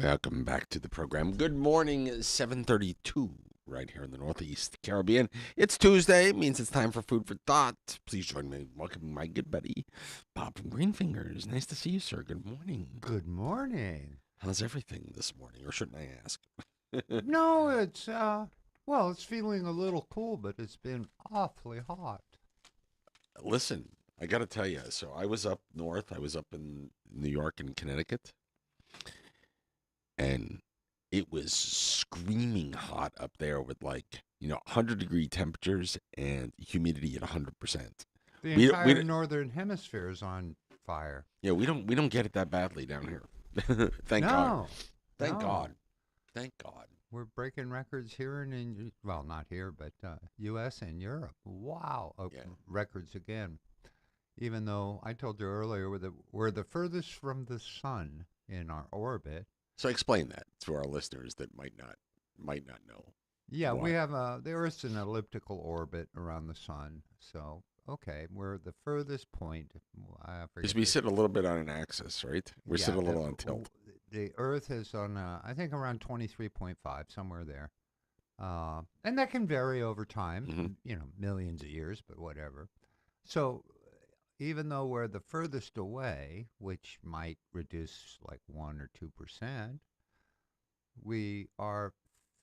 Welcome back to the program. Good morning, 7:32 right here in the Northeast Caribbean. It's Tuesday, means it's time for food for thought. Please join me in welcoming my good buddy, Bob from Greenfingers. Nice to see you, sir. Good morning. Good morning. How's everything this morning, or shouldn't I ask? No, it's feeling a little cool, but it's been awfully hot. Listen, I got to tell you, so I was up north. I was up in New York and Connecticut, and it was screaming hot up there with 100-degree temperatures and humidity at 100%. The We entire we northern hemisphere is on fire. yeah, we don't get it that badly down here. Thank God. No, Thank no. God. Thank God. We're breaking records here well, not here, but U.S. and Europe. Wow, Yeah. records again. Even though I told you earlier we're the furthest from the sun in our orbit. So explain that to our listeners that might not know Yeah, we why. have the Earth's an elliptical orbit around the sun. So, okay, we're the furthest point. I Because forget we the. sit a little bit on an axis, right? We sit Yeah, a little on tilt. the Earth is on, I think, around 23.5, somewhere there. And that can vary over time, Hmm. millions of years, but whatever. So, even though we're the furthest away, which might reduce like 1 or 2%, we are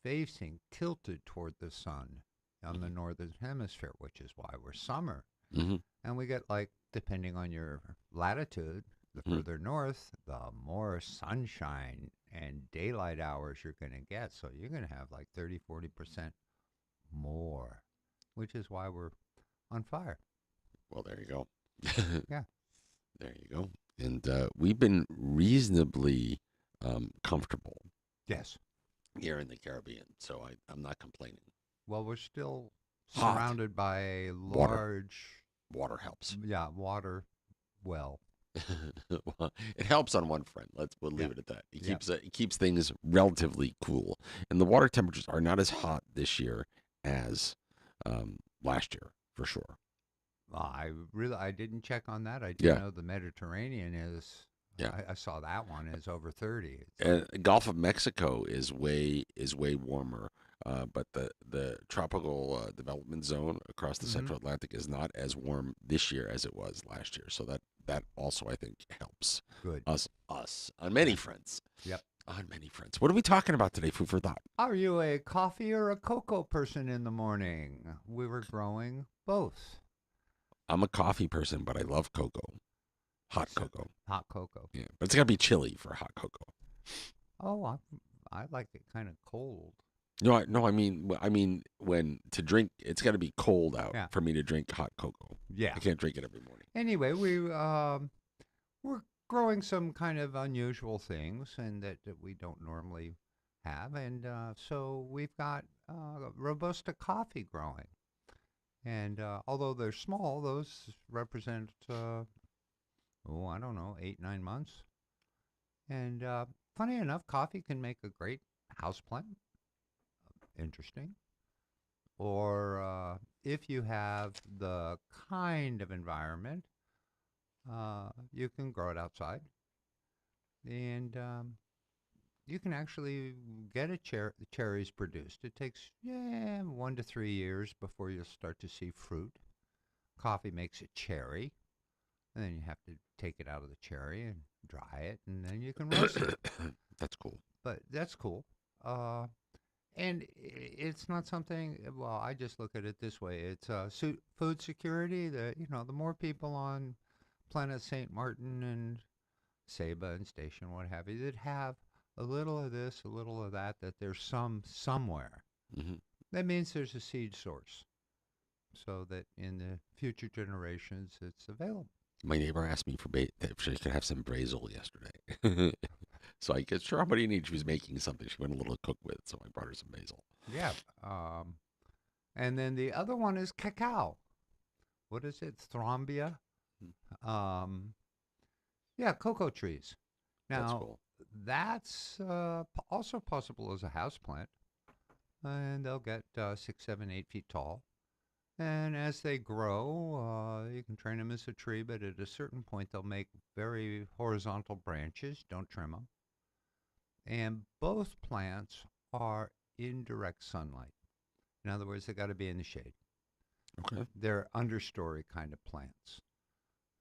facing tilted toward the sun on the northern hemisphere, which is why we're summer. Hmm. And we get, like, depending on your latitude, the Hmm. further north, the more sunshine and daylight hours you're going to get. So you're going to have like 30, 40% more, which is why we're on fire. Well, there you go. Yeah. There you go. And we've been reasonably comfortable Yes. here in the Caribbean, so I'm not complaining. Well, we're still Hot surrounded by a water. large, Water helps. yeah, water well. Well, it helps on one front. We'll Yeah. leave it at that. Yeah. It keeps things relatively cool, and the water temperatures are not as hot this year as last year for sure. I didn't check on that. I do Yeah, know the Mediterranean is. yeah. I saw that one is over 30. It's like, And Gulf of Mexico is way warmer, but the tropical development zone across the hmm Central Atlantic is not as warm this year as it was last year. So that also I think helps good. us on Yeah. many fronts. Yep. On many fronts. What are we talking about today? Food for thought. Are you a coffee or a cocoa person in the morning? We were growing both. I'm a coffee person, but I love cocoa, hot So, cocoa. hot cocoa. Yeah, but it's gotta be chilly for hot cocoa. Oh, I like it kind of cold. No, I mean when to drink, it's got to be cold out Yeah. for me to drink hot cocoa. Yeah. I can't drink it every morning. Anyway, we're growing some kind of unusual things and that we don't normally have, and so we've got robusta coffee growing. And although they're small, those represent I don't know, 8 9 months. And funny enough, coffee can make a great houseplant. Interesting. Or if you have the kind of environment, you can grow it outside, and you can actually get cherries produced. It takes 1 to 3 years before you'll start to see fruit. Coffee makes a cherry, and then you have to take it out of the cherry and dry it, and then you can roast it. That's cool. But that's cool. Uh, and it's not something. Well, I just look at it this way: it's food security. The more people on planet Saint Martin and Saba and Station, what have you, that have a little of this, a little of that, that there's some somewhere. Hmm. That means there's a seed source, so that in the future generations it's available. My neighbor asked me if she could have some basil yesterday. So I guess sure, what do you need? She was making something she wanted a little to cook with, so I brought her some basil. Yeah. And then the other one is cacao. What is it? Thrombia. Um, yeah, cocoa trees. That's Now, cool. that's also possible as a house plant, and they'll get 6, 7, 8 feet tall. And as they grow, you can train them as a tree, but at a certain point, they'll make very horizontal branches. Don't trim them. And both plants are in direct sunlight. In other words, they got to be in the shade. Okay. They're understory kind of plants,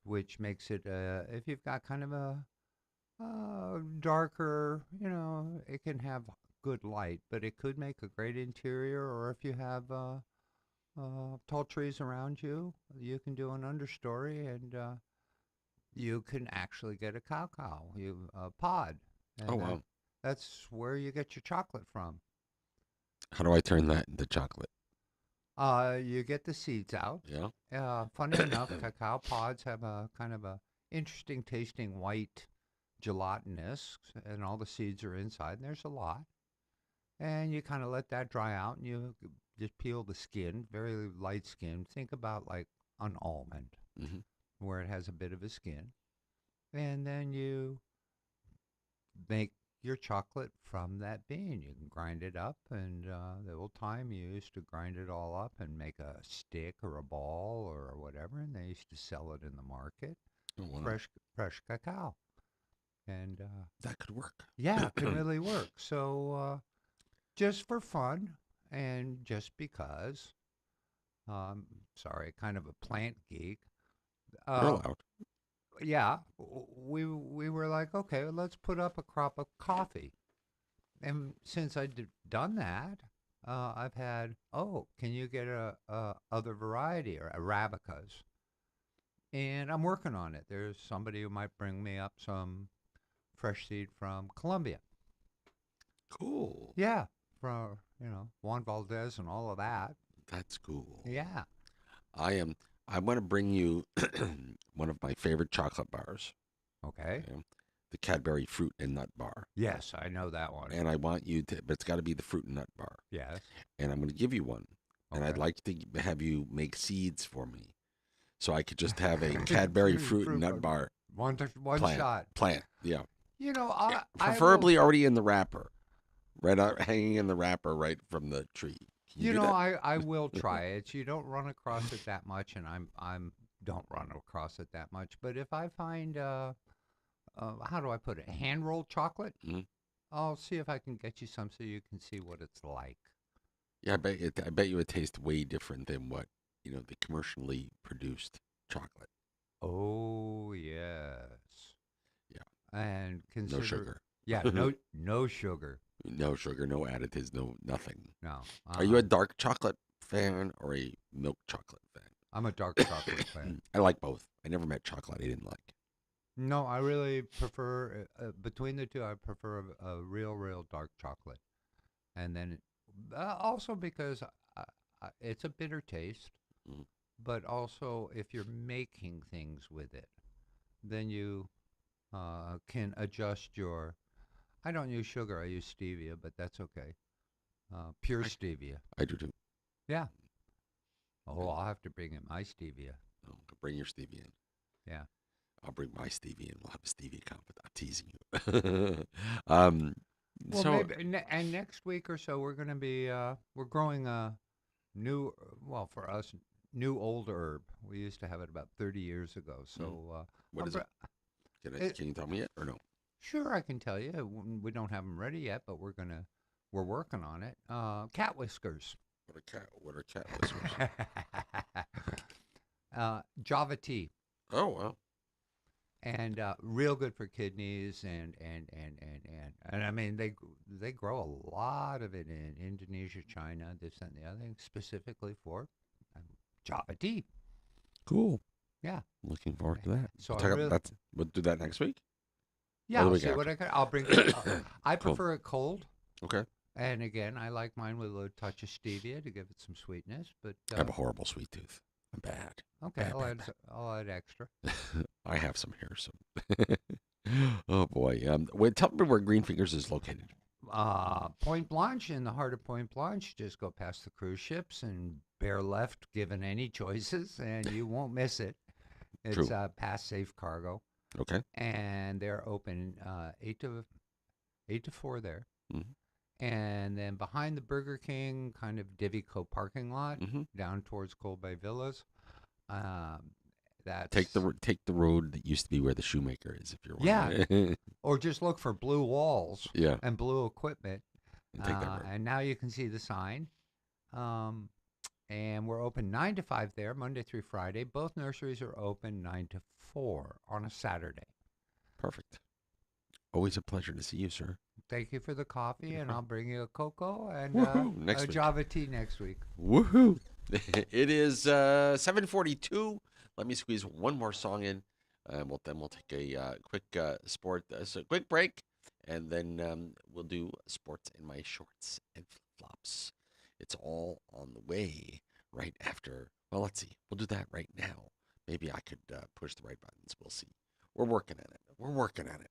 which makes it, if you've got kind of a darker, it can have good light, but it could make a great interior. Or if you have tall trees around you, you can do an understory, and you can actually get a cacao, a pod, Oh and wow. that's where you get your chocolate from. How do I turn that into chocolate? You get the seeds out. Yeah. Funny enough, cacao pods have a kind of a interesting tasting white gelatinous, and all the seeds are inside, and there's a lot. And you kind of let that dry out, and you just peel the skin, very light skin. Think about like an almond, Hmm. where it has a bit of a skin. And then you make your chocolate from that bean. You can grind it up, and the old time you used to grind it all up and make a stick or a ball or whatever, and they used to sell it in the market. Oh wow. Fresh cacao, and That could work. yeah, it can really work. So just for fun, and just because, sorry, kind of a plant geek. You're Uh, allowed. yeah, we were like, okay, let's put up a crop of coffee. And since I'd done that, I've had, oh, can you get a other variety or Arabicas? And I'm working on it. There's somebody who might bring me up some fresh seed from Colombia. Cool. Yeah, from, Juan Valdez and all of that. That's cool. Yeah. I am. I want to bring you one of my favorite chocolate bars. Okay. Okay? The Cadbury Fruit and Nut Bar. Yes, I know that one. And I want you to, but it's got to be the fruit and nut bar. Yes. And I'm going to give you one. And I'd Okay. like to have you make seeds for me, so I could just have a Cadbury fruit and nut bar One plant. shot. Plant, yeah. I will. Preferably already in the wrapper, right out, hanging in the wrapper right from the tree. Can you do that? I will try it. You don't run across it that much, and I'm don't run across it that much. But if I find how do I put it, hand rolled chocolate, Mhm. I'll see if I can get you some so you can see what it's like. Yeah, I bet you it tastes way different than what the commercially produced chocolate. Oh yes, Yeah, and no consider, sugar, yeah, no sugar, no sugar, no additives, no nothing. no. Are you a dark chocolate fan or a milk chocolate I'm a dark chocolate fan. fan? I like both. I never met chocolate I didn't like. No, I really prefer between the two. I prefer a real dark chocolate, and then also because it's a bitter taste, Mm. but also if you're making things with it, then you can adjust your. I don't use sugar. I use stevia, but that's okay. Pure I, stevia. I do too. Yeah. Oh, And I'll have to bring in my stevia. bring your stevia in. Yeah. I'll bring my stevia in. We'll have a stevia competition. I'm teasing you. um, Well, so maybe and next week or so we're going to be we're growing a new, well, for us, new old herb. We used to have it about 30 years ago. mm, So what is it? it, Can you tell me it or no? sure, I can tell you. We don't have them ready yet, but we're working on it. Cat whiskers. What are cat whiskers? Java tea. Oh well. And real good for kidneys and I mean they grow a lot of it in Indonesia, China, this and the other thing specifically for um, Java tea. Cool. Yeah. Looking forward to that. So I really, We'll do that next week yeah, or the I'll week see what after. I can. I'll bring it. I Cool. prefer it cold, Okay. and again, I like mine with a touch of stevia to give it some sweetness. But I have a horrible sweet tooth. I'm bad. okay, Bad, bad, I'll add extra. bad. I have some here, so. Oh boy. Wait, tell me where Greenfingers is located. Point Blanche, in the heart of Point Blanche, just go past the cruise ships and bear left, given any choices, and you won't miss it. It's True. past Safe Cargo, Okay. and they're open 8 to 4 there. Mm-hmm. And then behind the Burger King, kind of Divico parking lot, Mm-hmm. down towards Cold Bay Villas, um, That's take the road that used to be where the shoemaker is, if you're yeah. wondering. Or just look for blue walls Yeah, and blue equipment, and take that road. and now you can see the sign. Um, and we're open 9 to 5 there, Monday through Friday. Both nurseries are open 9 to 4 on a Saturday. Perfect. Always a pleasure to see you, sir. Thank you for the coffee, No and I'll problem. bring you a cocoa and Woohoo! a Next week. Java tea next week. Woohoo! It is 7:42. Let me squeeze one more song in, and we'll take a quick quick break, and then we'll do sports in my shorts and flip flops. It's all on the way right after. Well, let's see. We'll do that right now. Maybe I could push the right buttons. We'll see. We're working at it. We're working at it.